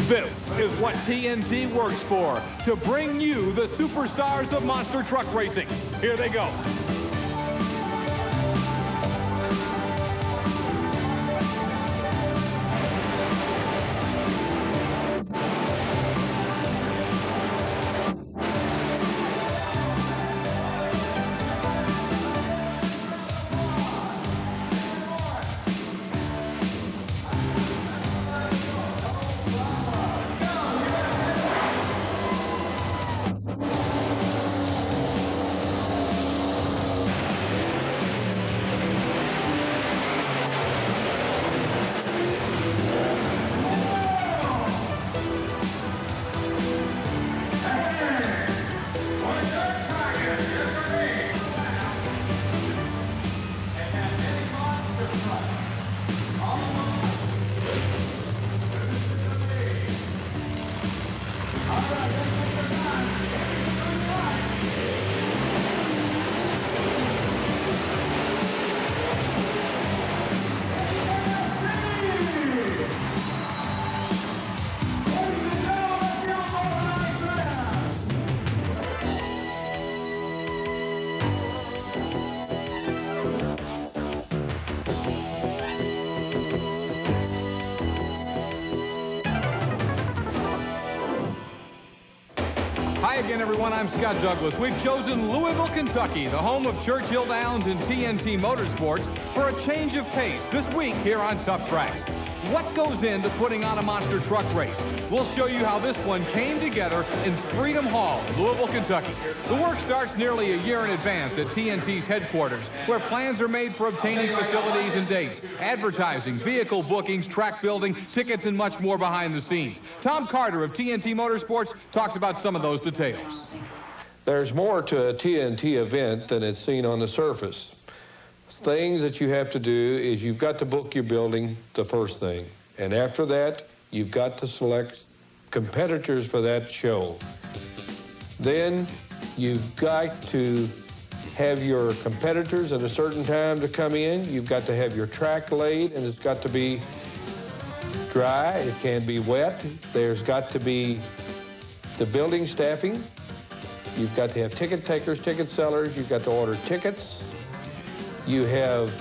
This is what TNT works for, to bring you the superstars of monster truck racing. Here they go. Hi again, everyone. I'm Scott Douglas. We've chosen Louisville, Kentucky, the home of Churchill Downs and TNT Motorsports, for a change of pace this week here on Tough Tracks. What goes into putting on a monster truck race? We'll show you how this one came together in Freedom Hall, Louisville, Kentucky. The work starts nearly a year in advance at TNT's headquarters, where plans are made for obtaining facilities and dates, advertising, vehicle bookings, track building, tickets, and much more behind the scenes. Tom Carter of TNT Motorsports talks about some of those details. There's more to a TNT event than it's seen on the surface. Things that you have to do is you've got to book your building, the first thing. And after that, you've got to select competitors for that show. Then you've got to have your competitors at a certain time to come in. You've got to have your track laid, and it's got to be dry. It can't be wet. There's got to be the building staffing. You've got to have ticket takers, ticket sellers. You've got to order tickets. You have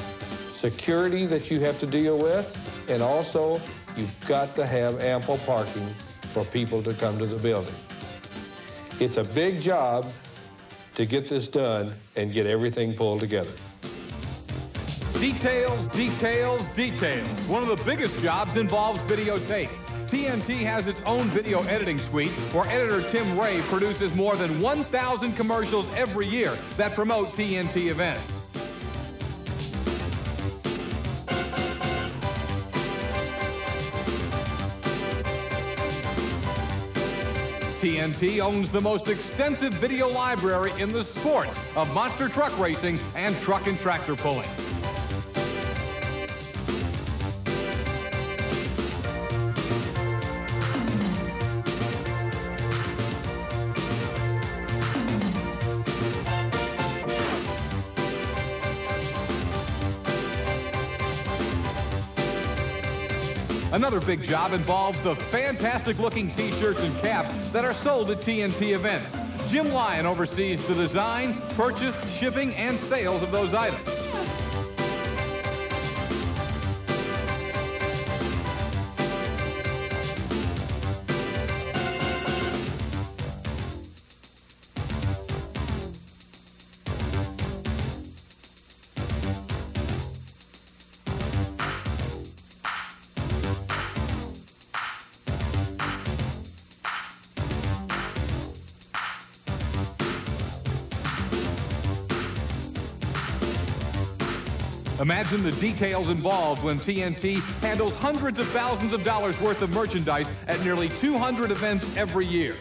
security that you have to deal with, and also you've got to have ample parking for people to come to the building. It's a big job to get this done and get everything pulled together. Details, details, details. One of the biggest jobs involves videotape. TNT has its own video editing suite, where editor Tim Ray produces more than 1,000 commercials every year that promote TNT events. TNT owns the most extensive video library in the sport of monster truck racing and truck and tractor pulling. Another big job involves the fantastic-looking T-shirts and caps that are sold at TNT events. Jim Lyon oversees the design, purchase, shipping, and sales of those items. Imagine the details involved when TNT handles hundreds of thousands of dollars worth of merchandise at nearly 200 events every year.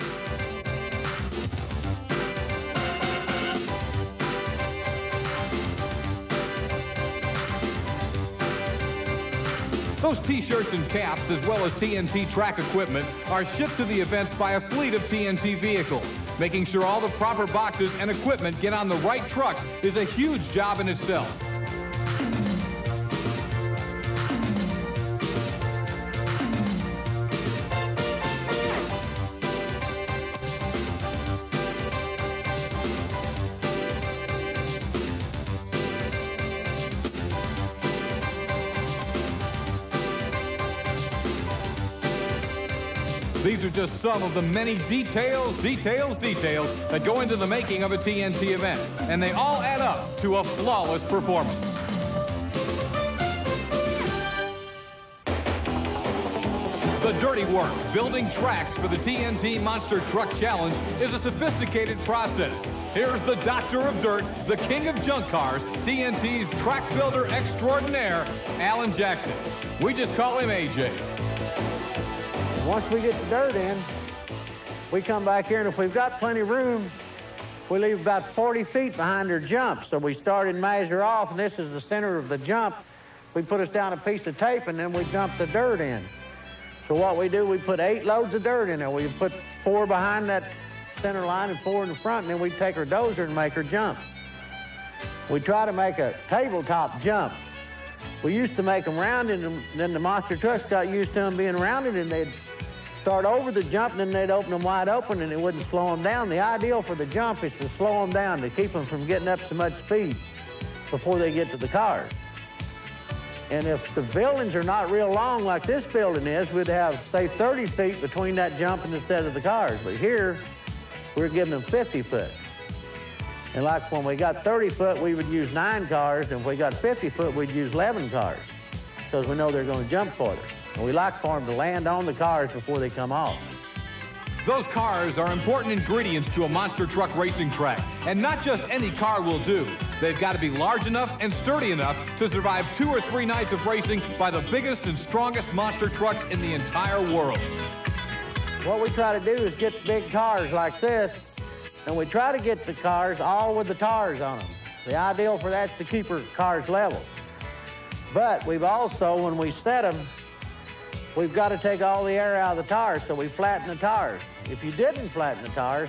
Those T-shirts and caps, as well as TNT track equipment, are shipped to the events by a fleet of TNT vehicles. Making sure all the proper boxes and equipment get on the right trucks is a huge job in itself. These are just some of the many details that go into the making of a TNT event, and they all add up to a flawless performance. The dirty work, building tracks for the TNT Monster Truck Challenge, is a sophisticated process. Here's the Doctor of Dirt, the King of Junk Cars, TNT's track builder extraordinaire, Alan Jackson. We just call him AJ. Once we get the dirt in, we come back here, and if we've got plenty of room, we leave about 40 feet behind our jump. So we start and measure off, and this is the center of the jump. We put us down a piece of tape, and then we dump the dirt in. So what we do, we put 8 loads of dirt in there. We put 4 behind that center line and 4 in the front, and then we take our dozer and make her jump. We try to make a tabletop jump. We used to make them rounded, and then the monster trucks got used to them being rounded, and they'd start over the jump, and then they'd open them wide open, and it wouldn't slow them down. The ideal for the jump is to slow them down, to keep them from getting up so much speed before they get to the cars. And if the buildings are not real long like this building is, we'd have, say, 30 feet between that jump and the set of the cars. But here, we're giving them 50 foot. And like when we got 30 foot, we would use 9 cars, and if we got 50 foot, we'd use 11 cars, because we know they're going to jump for us. And we like for them to land on the cars before they come off. Those cars are important ingredients to a monster truck racing track. And not just any car will do. They've got to be large enough and sturdy enough to survive 2 or 3 nights of racing by the biggest and strongest monster trucks in the entire world. What we try to do is get big cars like this, and we try to get the cars all with the tires on them. The ideal for that is to keep our cars level. But we've also, when we set them, we've got to take all the air out of the tires, so we flatten the tires. If you didn't flatten the tires,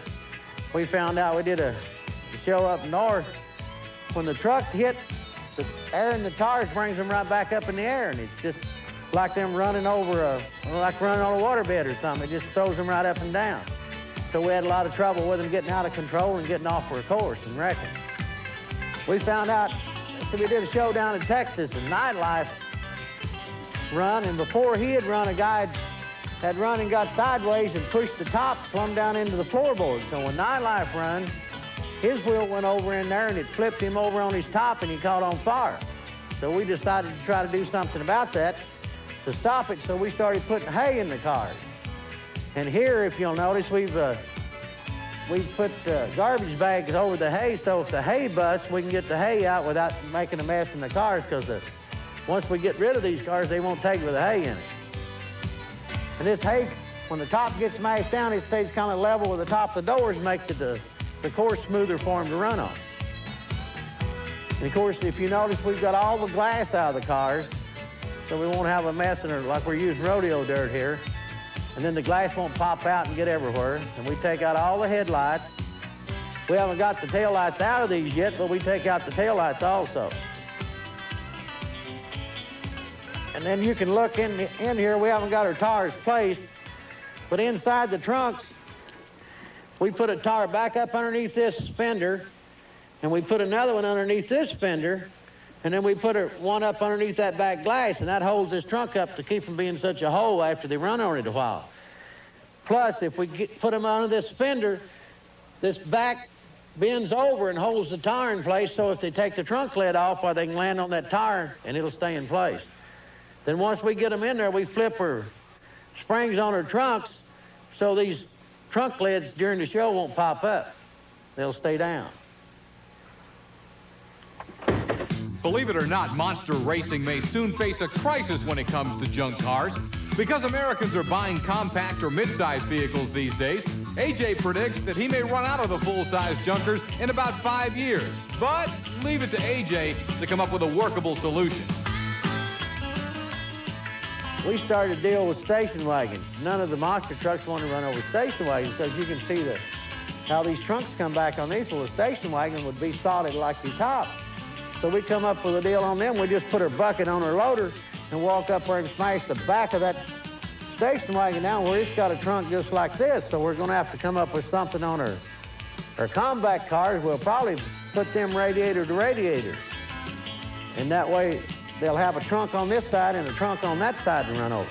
we found out, we did a show up north, when the truck hit, the air in the tires brings them right back up in the air, and it's just like them running over like running on a waterbed or something. It just throws them right up and down. So we had a lot of trouble with them getting out of control and getting off their course and wrecking. We found out, so we did a show down in Texas, and Nightlife run, and before he had run, a guy had run and got sideways and pushed the top plumb down into the floorboard. So when Nightlife runs, his wheel went over in there, and it flipped him over on his top, and he caught on fire. So we decided to try to do something about that to stop it, so we started putting hay in the cars. And here, if you'll notice, we've put garbage bags over the hay, so if the hay busts, we can get the hay out without making a mess in the cars, because once we get rid of these cars, they won't take with the hay in it. And this hay, when the top gets mashed down, it stays kind of level with the top of the doors, makes it the course smoother for them to run on. And of course, if you notice, we've got all the glass out of the cars, so we won't have a mess in it like we're using rodeo dirt here. And then the glass won't pop out and get everywhere. And we take out all the headlights. We haven't got the taillights out of these yet, but we take out the taillights also. And then you can look in here, we haven't got our tires placed, but inside the trunks, we put a tire back up underneath this fender, and we put another one underneath this fender, and then we put one up underneath that back glass, and that holds this trunk up to keep them being such a hole after they run on it a while. Plus, if we put them under this fender, this back bends over and holds the tire in place, so if they take the trunk lid off, well, they can land on that tire, and it'll stay in place. Then once we get them in there, we flip our springs on our trunks, so these trunk lids during the show won't pop up. They'll stay down. Believe it or not, monster racing may soon face a crisis when it comes to junk cars. Because Americans are buying compact or mid-size vehicles these days, AJ predicts that he may run out of the full-size junkers in about 5 years. But leave it to AJ to come up with a workable solution. We started to deal with station wagons. None of the monster trucks want to run over station wagons, because you can see how these trunks come back on these. Well, the station wagon would be solid like the top. So we come up with a deal on them. We just put our bucket on our loader and walk up there and smash the back of that station wagon down where it's got a trunk just like this. So we're going to have to come up with something on our combat cars. We'll probably put them radiator to radiator. And that way they'll have a trunk on this side and a trunk on that side to run over.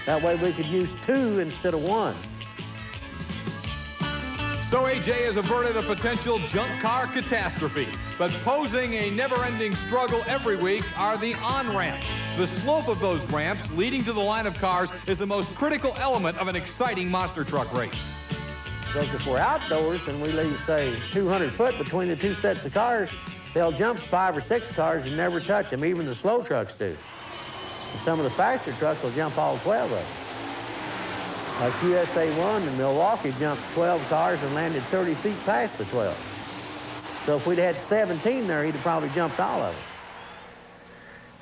That way we could use 2 instead of 1. So AJ has averted a potential junk car catastrophe, but posing a never-ending struggle every week are the on-ramps. The slope of those ramps leading to the line of cars is the most critical element of an exciting monster truck race. Because if we're outdoors and we leave, say, 200 foot between the 2 sets of cars, they'll jump 5 or 6 cars and never touch them. Even the slow trucks do. And some of the faster trucks will jump all 12 of them. Like USA 1 in Milwaukee jumped 12 cars and landed 30 feet past the 12. So if we'd had 17 there, he'd have probably jumped all of them.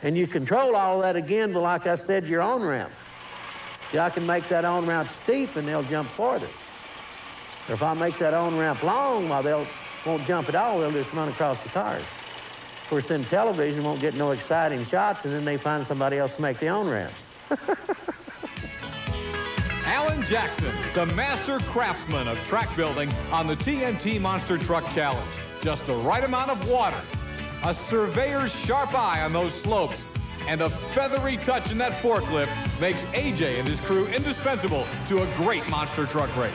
And you control all of that again, but like I said, your on-ramp. See, I can make that on-ramp steep and they'll jump farther. Or if I make that on-ramp long, well, they won't jump at all, they'll just run across the cars. Of course, then television won't get no exciting shots, and then they find somebody else to make the on-ramps. Alan Jackson, the master craftsman of track building on the TNT Monster Truck Challenge. Just the right amount of water, a surveyor's sharp eye on those slopes, and a feathery touch in that forklift makes AJ and his crew indispensable to a great monster truck race.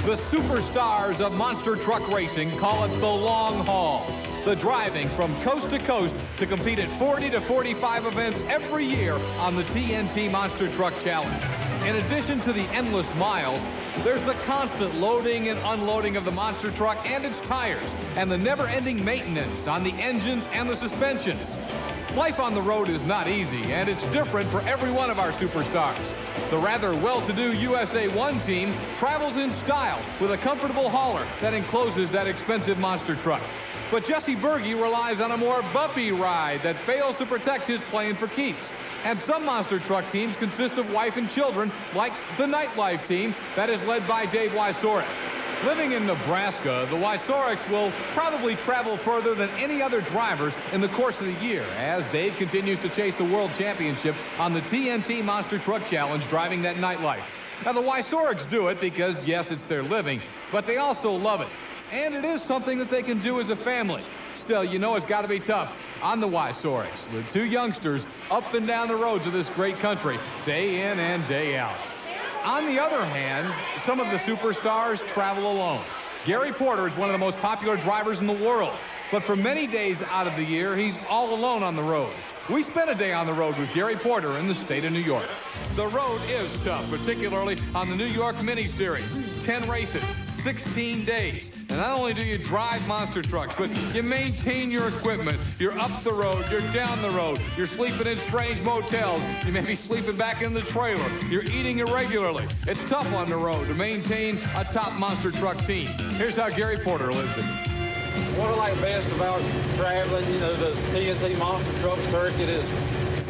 The superstars of monster truck racing call it the long haul. The driving from coast to coast to compete at 40 to 45 events every year on the TNT Monster Truck Challenge. In addition to the endless miles, there's the constant loading and unloading of the monster truck and its tires, and the never-ending maintenance on the engines and the suspensions. Life on the road is not easy, and it's different for every one of our superstars. The rather well-to-do USA 1 team travels in style with a comfortable hauler that encloses that expensive monster truck. But Jesse Berge relies on a more bumpy ride that fails to protect his plane for keeps. And some monster truck teams consist of wife and children, like the Nightlife team that is led by Dave Wysorek. Living in Nebraska, the Wysoreks will probably travel further than any other drivers in the course of the year as Dave continues to chase the World Championship on the TNT Monster Truck Challenge driving that Nightlife. Now, the Wysoreks do it because, yes, it's their living, but they also love it. And it is something that they can do as a family. Still, you know it's got to be tough on the Wysoreks with 2 youngsters up and down the roads of this great country, day in and day out. On the other hand, some of the superstars travel alone. Gary Porter is one of the most popular drivers in the world, but for many days out of the year, he's all alone on the road. We spent a day on the road with Gary Porter in the state of New York. The road is tough, particularly on the New York Mini Series. 10 races, 16 days. And not only do you drive monster trucks, but you maintain your equipment. You're up the road, you're down the road, you're sleeping in strange motels, you may be sleeping back in the trailer, you're eating irregularly. It's tough on the road to maintain a top monster truck team. Here's how Gary Porter lives it. What I like best about traveling, you know, the TNT Monster Truck Circuit is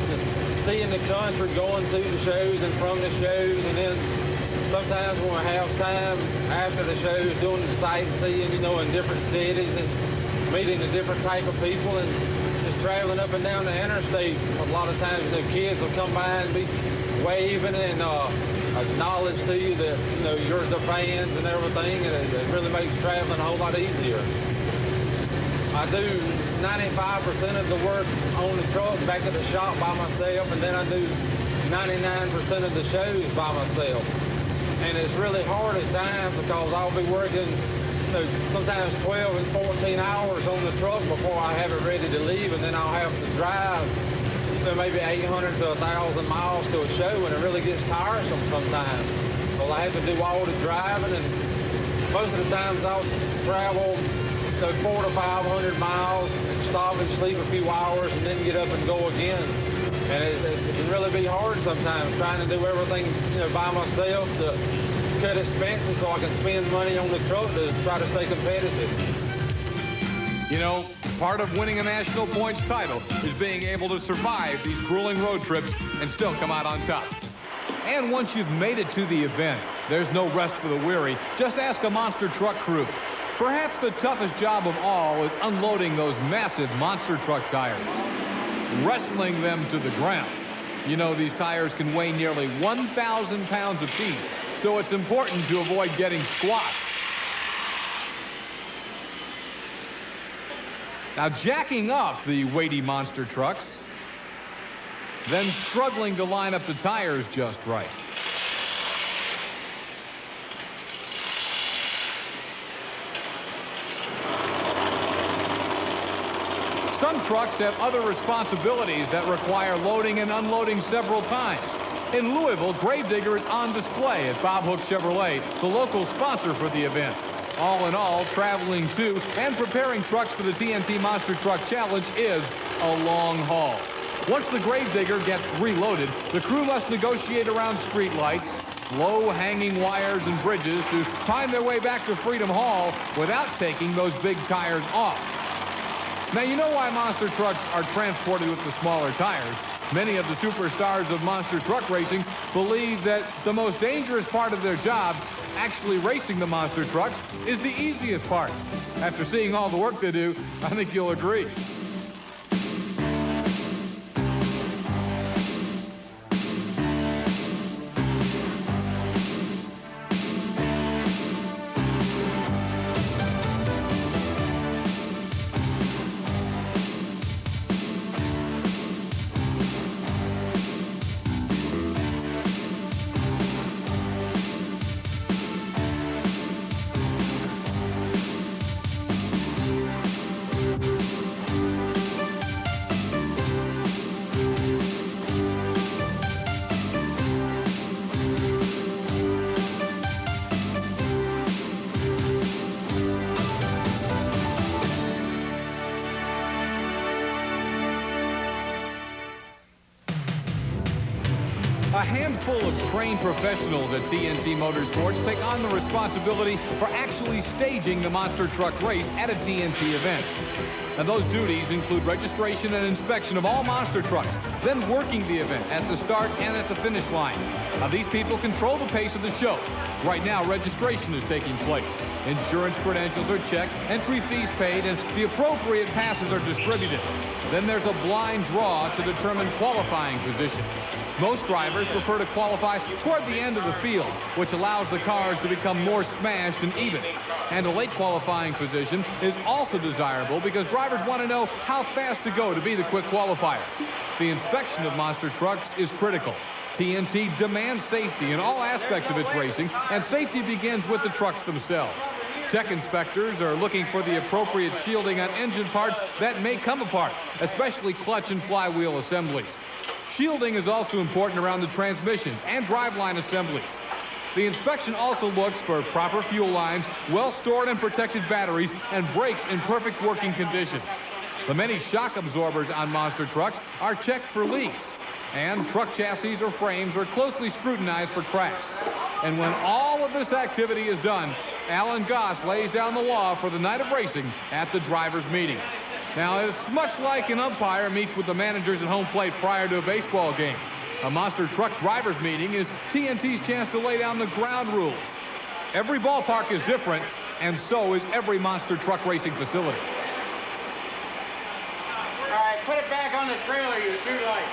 just seeing the country, going to the shows and from the shows, and then sometimes when I have time after the shows, doing the sightseeing, you know, in different cities and meeting the different type of people and just traveling up and down the interstates. A lot of times, you know, kids will come by and be waving and acknowledge to you that, you know, you're the fans and everything, and it really makes traveling a whole lot easier. I do 95% of the work on the truck back at the shop by myself, and then I do 99% of the shows by myself. And it's really hard at times because I'll be working, you know, sometimes 12 and 14 hours on the truck before I have it ready to leave, and then I'll have to drive, you know, maybe 800 to 1,000 miles to a show, and it really gets tiresome sometimes. Well, I have to do all the driving, and most of the times I'll travel, you know, 400 to 500 miles, and stop and sleep a few hours, and then get up and go again. And it can really be hard sometimes trying to do everything, you know, by myself to cut expenses so I can spend money on the truck to try to stay competitive. You know, part of winning a national points title is being able to survive these grueling road trips and still come out on top. And once you've made it to the event, there's no rest for the weary. Just ask a monster truck crew. Perhaps the toughest job of all is unloading those massive monster truck tires, wrestling them to the ground. You know, these tires can weigh nearly 1,000 pounds apiece, so it's important to avoid getting squashed. Now, jacking up the weighty monster trucks, then struggling to line up the tires just right. Some trucks have other responsibilities that require loading and unloading several times. In Louisville, Gravedigger is on display at Bob Hook Chevrolet, the local sponsor for the event. All in all, traveling to and preparing trucks for the TNT Monster Truck Challenge is a long haul. Once the Gravedigger gets reloaded, the crew must negotiate around street lights, low-hanging wires and bridges to find their way back to Freedom Hall without taking those big tires off. Now, you know why monster trucks are transported with the smaller tires. Many of the superstars of monster truck racing believe that the most dangerous part of their job, actually racing the monster trucks, is the easiest part. After seeing all the work they do, I think you'll agree. A handful of trained professionals at TNT Motorsports take on the responsibility for actually staging the monster truck race at a TNT event. And those duties include registration and inspection of all monster trucks, then working the event at the start and at the finish line. Now, these people control the pace of the show. Right now, registration is taking place. Insurance credentials are checked, entry fees paid, and the appropriate passes are distributed. Then there's a blind draw to determine qualifying position. Most drivers prefer to qualify toward the end of the field, which allows the cars to become more smashed and even. And a late qualifying position is also desirable because drivers want to know how fast to go to be the quick qualifier. The inspection of monster trucks is critical. TNT demands safety in all aspects of its racing, and safety begins with the trucks themselves. Tech inspectors are looking for the appropriate shielding on engine parts that may come apart, especially clutch and flywheel assemblies. Shielding is also important around the transmissions and driveline assemblies. The inspection also looks for proper fuel lines, well-stored and protected batteries, and brakes in perfect working condition. The many shock absorbers on monster trucks are checked for leaks, and truck chassis or frames are closely scrutinized for cracks. And when all of this activity is done, Alan Goss lays down the law for the night of racing at the drivers' meeting. Now, it's much like an umpire meets with the managers at home plate prior to a baseball game. A monster truck drivers meeting is TNT's chance to lay down the ground rules. Every ballpark is different, and so is every monster truck racing facility. All right, put it back on the trailer, you're too light.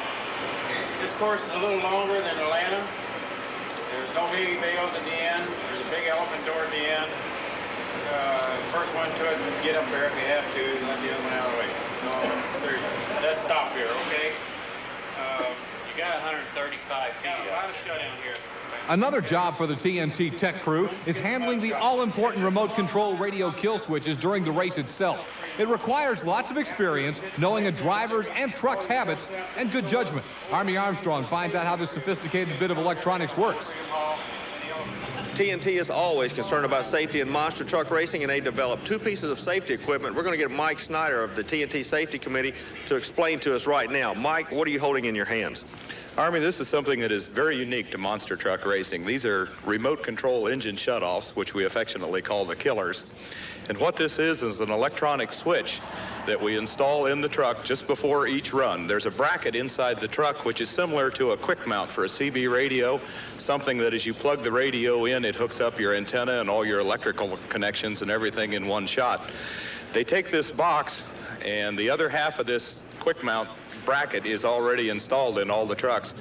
This course is a little longer than Atlanta. There's no baby bales at the end. There's a big elephant door at the end. First one could get up there if you have to, and let the other one out of the way. No, seriously. Let's stop here, okay? You got 135 feet. Got a lot of shutdown here. Another job for the TNT tech crew is handling the all-important remote control radio kill switches during the race itself. It requires lots of experience, knowing a driver's and truck's habits, and good judgment. Army Armstrong finds out how this sophisticated bit of electronics works. TNT is always concerned about safety in monster truck racing, and they developed 2 pieces of safety equipment. We're going to get Mike Snyder of the TNT Safety Committee to explain to us right now. Mike, what are you holding in your hands? Army, this is something that is very unique to monster truck racing. These are remote control engine shutoffs, which we affectionately call the killers. And what this is an electronic switch that we install in the truck just before each run. There's a bracket inside the truck which is similar to a quick mount for a CB radio, something that as you plug the radio in, it hooks up your antenna and all your electrical connections and everything in one shot. They take this box, and the other half of this quick mount bracket is already installed in all the trucks.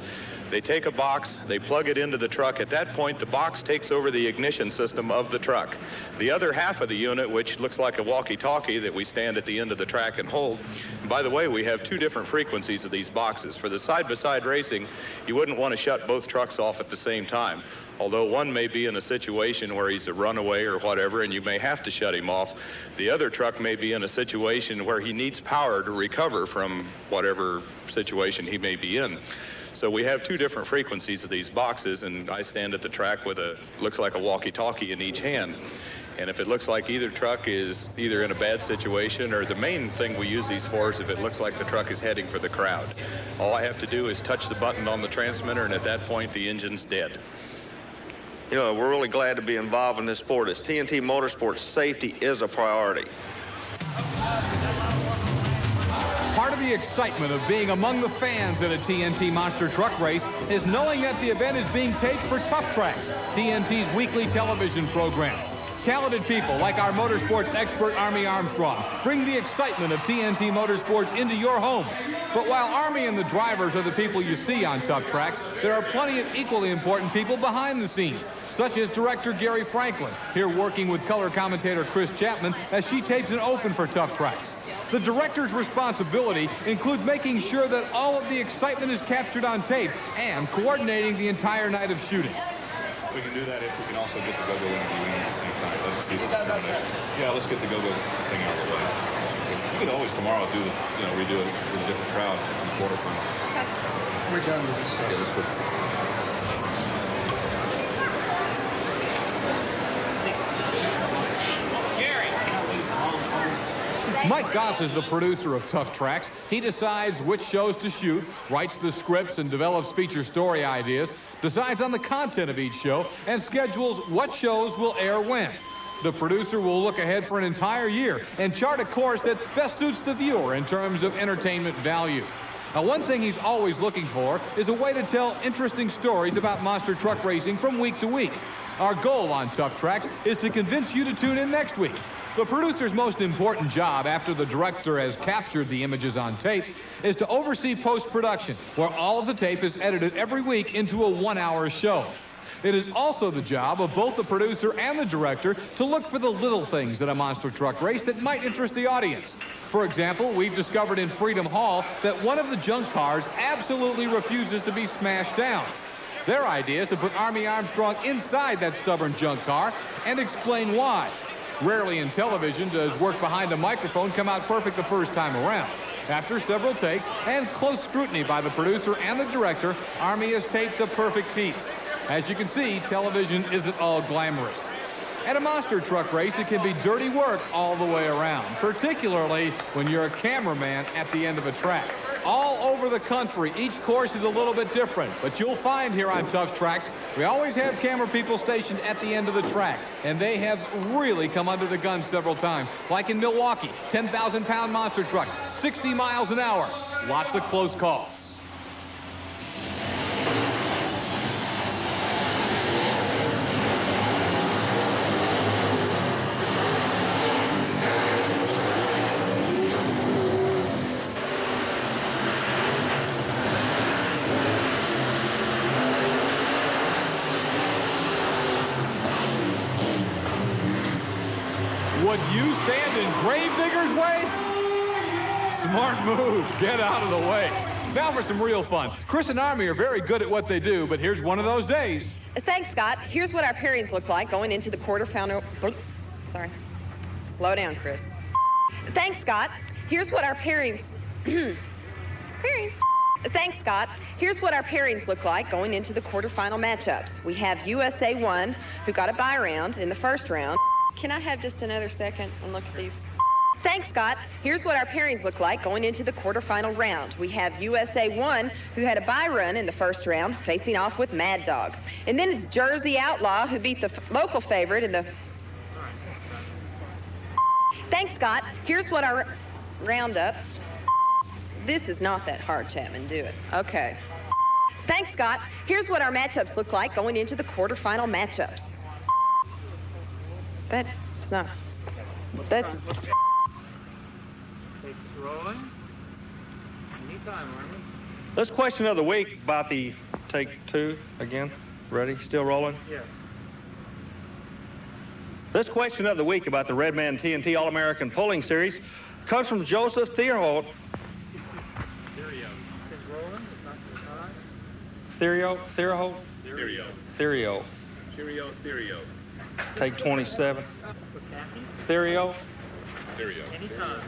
They take a box, they plug it into the truck. At that point, the box takes over the ignition system of the truck. The other half of the unit, which looks like a walkie-talkie that we stand at the end of the track and hold. And by the way, we have 2 different frequencies of these boxes. For the side-by-side racing, you wouldn't want to shut both trucks off at the same time. Although one may be in a situation where he's a runaway or whatever, and you may have to shut him off, the other truck may be in a situation where he needs power to recover from whatever situation he may be in. So we have 2 different frequencies of these boxes, and I stand at the track with looks like a walkie-talkie in each hand. And if it looks like either truck is either in a bad situation, or the main thing we use these for is if it looks like the truck is heading for the crowd. All I have to do is touch the button on the transmitter, and at that point, the engine's dead. You know, we're really glad to be involved in this sport. As TNT Motorsports, safety is a priority. Part of the excitement of being among the fans at a TNT monster truck race is knowing that the event is being taped for Tough Tracks, TNT's weekly television program. Talented people like our motorsports expert Army Armstrong bring the excitement of TNT Motorsports into your home. But while Army and the drivers are the people you see on Tough Tracks, there are plenty of equally important people behind the scenes, such as director Gary Franklin, here working with color commentator Chris Chapman as she tapes an open for Tough Tracks. The director's responsibility includes making sure that all of the excitement is captured on tape and coordinating the entire night of shooting. We can do that if we can also get the Gogo interview in at the same time. Yeah, let's get the Gogo thing out of the way. We could always tomorrow do redo it with a different crowd in the quarterfinal. We're done with this. Yeah, let's go. Mike Goss is the producer of Tough Tracks. He decides which shows to shoot, writes the scripts and develops feature story ideas, decides on the content of each show, and schedules what shows will air when. The producer will look ahead for an entire year and chart a course that best suits the viewer in terms of entertainment value. Now, one thing he's always looking for is a way to tell interesting stories about monster truck racing from week to week. Our goal on Tough Tracks is to convince you to tune in next week. The producer's most important job after the director has captured the images on tape is to oversee post-production, where all of the tape is edited every week into a 1-hour show. It is also the job of both the producer and the director to look for the little things in a monster truck race that might interest the audience. For example, we've discovered in Freedom Hall that one of the junk cars absolutely refuses to be smashed down. Their idea is to put Army Armstrong inside that stubborn junk car and explain why. Rarely in television does work behind a microphone come out perfect the first time around. After several takes and close scrutiny by the producer and the director, Army has taped a perfect piece. As you can see, television isn't all glamorous. At a monster truck race, it can be dirty work all the way around, particularly when you're a cameraman at the end of a track. All over the country, each course is a little bit different, but you'll find here on Tough Tracks, we always have camera people stationed at the end of the track, and they have really come under the gun several times, like in Milwaukee, 10,000-pound monster trucks, 60 miles an hour, lots of close calls. Would you stand in Gravedigger's way? Smart move. Get out of the way. Now for some real fun. Chris and Army are very good at what they do, but here's one of those days. Thanks, Scott. Here's what our pairings look like going into the quarterfinal. Sorry. Slow down, Chris. Thanks, Scott. Here's what our pairings... Thanks, Scott. Here's what our pairings look like going into the quarterfinal matchups. We have USA 1, who got a bye round in the first round. Can I have just another second and look at these? Thanks, Scott. Here's what our pairings look like going into the quarterfinal round. We have USA 1, who had a bye run in the first round, facing off with Mad Dog. And then it's Jersey Outlaw, who beat the local favorite in the... Thanks, Scott. Here's what our roundup... This is not that hard, Chapman. Do it. Okay. Thanks, Scott. Here's what our matchups look like going into the quarterfinal matchups. That's not... That's... Rolling. Anytime, Army. This question of the week about the take two again. Ready? Still rolling? Yeah. This question of the week about the Redman TNT All-American Pulling Series comes from Joseph Theroholt. Therio. It's rolling. It's not too high. Theroholt? Therio. Therio. Take 27. With Kathy. Therio. Anytime.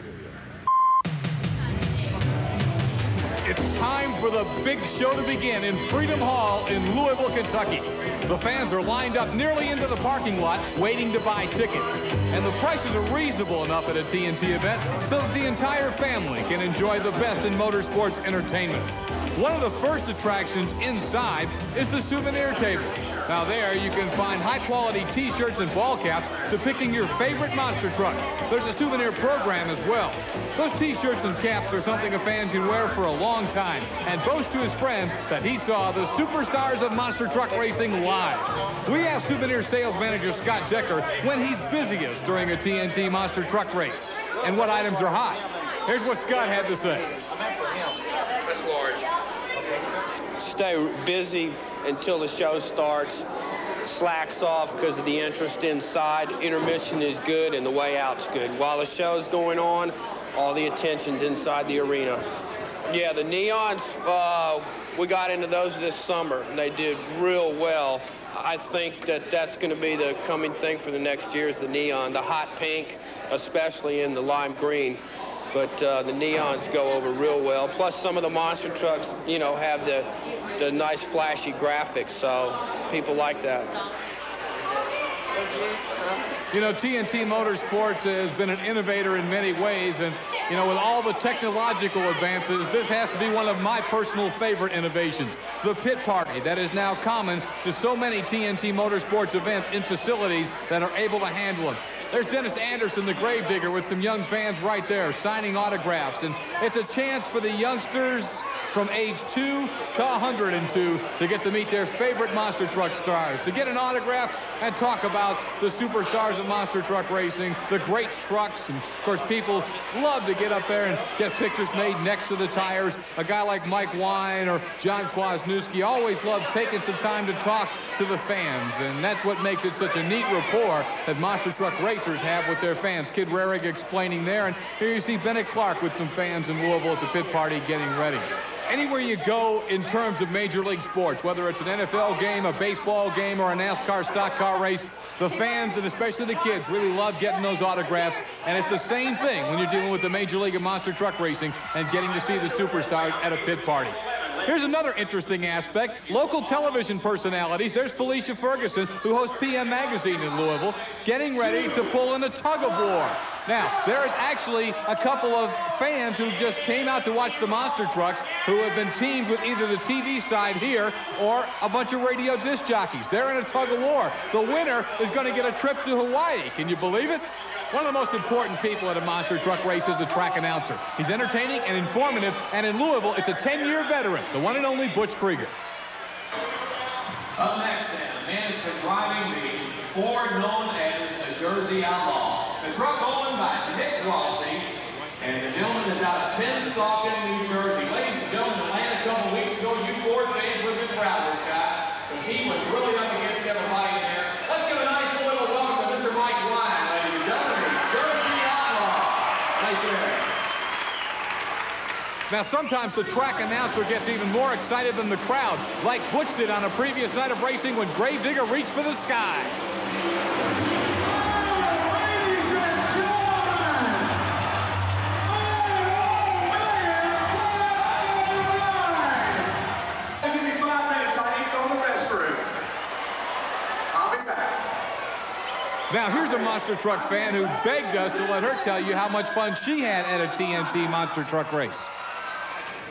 It's time for the big show to begin in Freedom Hall in Louisville, Kentucky. The fans are lined up nearly into the parking lot waiting to buy tickets. And the prices are reasonable enough at a TNT event so that the entire family can enjoy the best in motorsports entertainment. One of the first attractions inside is the souvenir table. Now there you can find high-quality t-shirts and ball caps depicting your favorite monster truck. There's a souvenir program as well. Those t-shirts and caps are something a fan can wear for a long time and boast to his friends that he saw the superstars of monster truck racing live. We asked souvenir sales manager Scott Decker when he's busiest during a TNT monster truck race and what items are hot. Here's what Scott had to say. That's large. Stay busy until the show starts. Slacks off because of the interest inside. Intermission is good and the way out's good. While the show's going on, all the attention's inside the arena. Yeah, the neons, we got into those this summer. They did real well. I think that that's going to be the coming thing for the next year is the neon, the hot pink, especially in the lime green. But the neons go over real well. Plus, some of the monster trucks, you know, have the nice flashy graphics, so people like that. You know, TNT Motorsports has been an innovator in many ways, and, you know, with all the technological advances, this has to be one of my personal favorite innovations. The pit party that is now common to so many TNT Motorsports events in facilities that are able to handle them. There's Dennis Anderson, the gravedigger, with some young fans right there signing autographs. And it's a chance for the youngsters from age 2 to 102 to get to meet their favorite monster truck stars, to get an autograph and talk about the superstars of monster truck racing, the great trucks. And, of course, people love to get up there and get pictures made next to the tires. A guy like Mike Wine or John Kwasniewski always loves taking some time to talk to the fans. And that's what makes it such a neat rapport that monster truck racers have with their fans. Kid Rarig explaining there. And here you see Bennett Clark with some fans in Louisville at the pit party getting ready. Anywhere you go in terms of Major League sports, whether it's an NFL game, a baseball game, or a NASCAR stock car race, the fans, and especially the kids, really love getting those autographs. And it's the same thing when you're dealing with the Major League of Monster Truck Racing and getting to see the superstars at a pit party. Here's another interesting aspect. Local television personalities. There's Felicia Ferguson, who hosts PM Magazine in Louisville, getting ready to pull in a tug-of-war. Now, there is actually a couple of fans who just came out to watch the monster trucks who have been teamed with either the TV side here or a bunch of radio disc jockeys. They're in a tug-of-war. The winner is going to get a trip to Hawaii. Can you believe it? One of the most important people at a monster truck race is the track announcer. He's entertaining and informative, and in Louisville, it's a 10-year veteran, the one and only Butch Krieger. Up next, the man has been driving the Ford known as the Jersey Outlaw. The truck owned by Nick Rossi, and the gentleman is out of Pennsauken, New Jersey. Ladies and gentlemen, Atlanta a couple weeks ago, you Ford fans would have been proud of this guy, because he was really up against everybody in there. Let's give a nice little welcome to Mr. Mike Wine, ladies and gentlemen, the Jersey Outlaw, right there. Now, sometimes the track announcer gets even more excited than the crowd, like Butch did on a previous night of racing when Gravedigger reached for the sky. Now, here's a monster truck fan who begged us to let her tell you how much fun she had at a TNT monster truck race.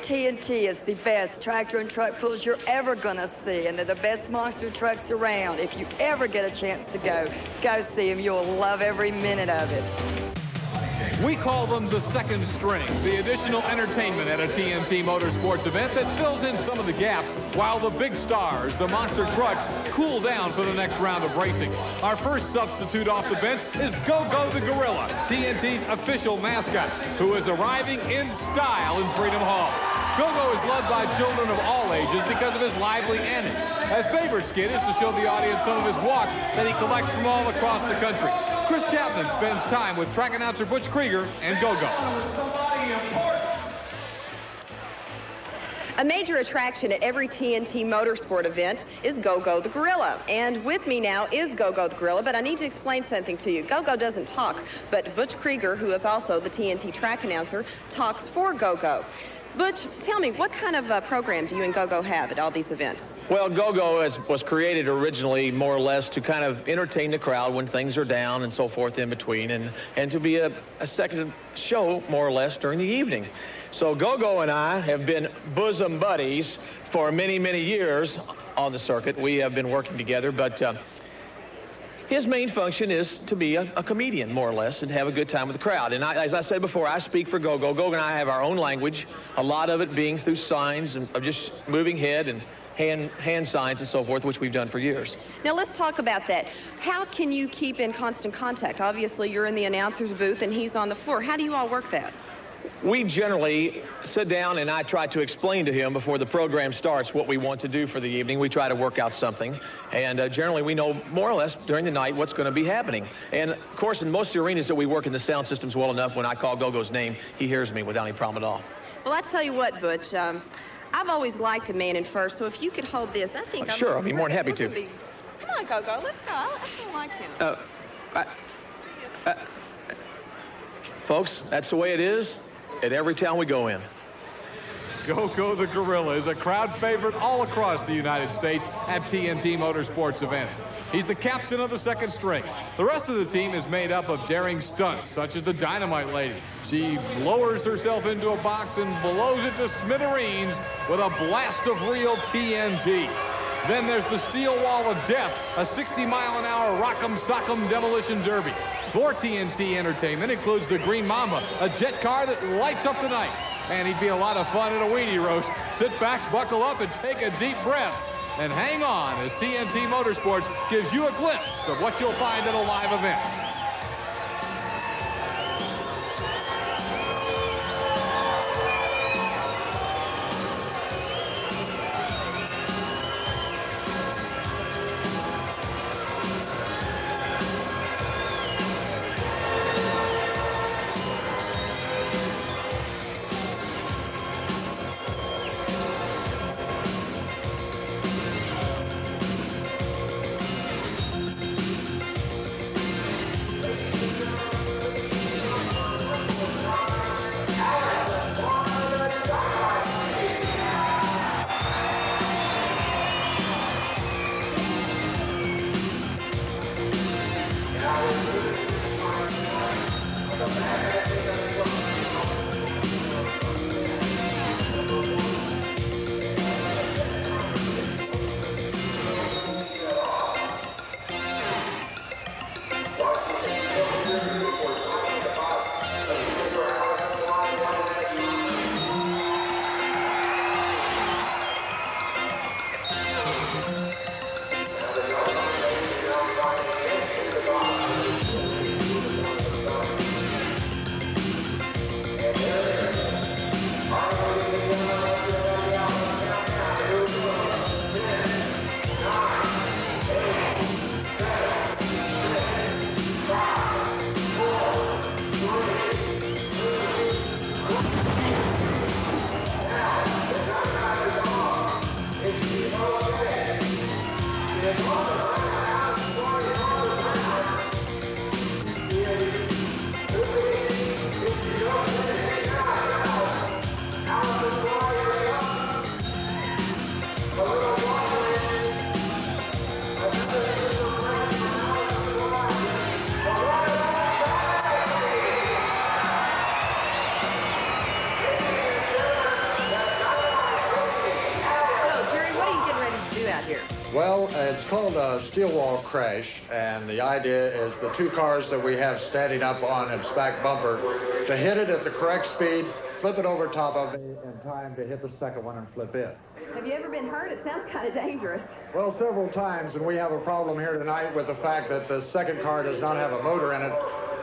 TNT is the best tractor and truck pulls you're ever gonna see, and they're the best monster trucks around. If you ever get a chance to go see them. You'll love every minute of it. We call them the second string, the additional entertainment at a TNT Motorsports event that fills in some of the gaps while the big stars, the monster trucks, cool down for the next round of racing. Our first substitute off the bench is Gogo the Gorilla, TNT's official mascot, who is arriving in style in Freedom Hall. Gogo is loved by children of all ages because of his lively antics. His favorite skit is to show the audience some of his walks that he collects from all across the country. Chris Chapman spends time with track announcer Butch Krieger and Gogo. A major attraction at every TNT Motorsport event is Gogo the Gorilla. And with me now is Gogo the Gorilla, but I need to explain something to you. Gogo doesn't talk, but Butch Krieger, who is also the TNT track announcer, talks for Gogo. Butch, tell me, what kind of program do you and Gogo have at all these events? Well, Gogo was created originally more or less to kind of entertain the crowd when things are down and so forth in between, and to be a second show more or less during the evening. So Gogo and I have been bosom buddies for many, many years on the circuit. We have been working together, but his main function is to be a comedian, more or less, and have a good time with the crowd. And as I said before, I speak for Gogo. Gogo and I have our own language, a lot of it being through signs and of just moving head and hand signs and so forth, which we've done for years. Now let's talk about that. How can you keep in constant contact? Obviously, you're in the announcer's booth and he's on the floor. How do you all work that? We generally sit down and I try to explain to him before the program starts what we want to do for the evening. We try to work out something, and generally we know more or less during the night what's going to be happening. And of course, in most of the arenas that we work in the sound systems well enough, when I call Gogo's name, he hears me without any problem at all. Well, I tell you what, Butch, I've always liked a man in first, so if you could hold this, I think Sure, I'll be more than happy to. Come on, Gogo, let's go. I kind of like him. Folks, that's the way it is at every town we go in. Gogo the Gorilla is a crowd favorite all across the United States at TNT Motorsports events. He's the captain of the second string. The rest of the team is made up of daring stunts, such as the Dynamite Lady. She lowers herself into a box and blows it to smithereens with a blast of real TNT. Then there's the Steel Wall of Death, a 60-mile-an-hour rock'em sock'em demolition derby. More TNT entertainment includes the Green Mamba, a jet car that lights up the night. Man, he'd be a lot of fun at a weenie roast. Sit back, buckle up, and take a deep breath. And hang on as TNT Motorsports gives you a glimpse of what you'll find at a live event. Well, it's called a steel wall crash, and the idea is the two cars that we have standing up on its back bumper to hit it at the correct speed, flip it over top of me in time to hit the second one and flip it. Have you ever been hurt? It sounds kind of dangerous. Well, several times, and we have a problem here tonight with the fact that the second car does not have a motor in it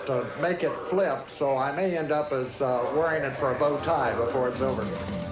to make it flip, so I may end up as wearing it for a bow tie before it's over.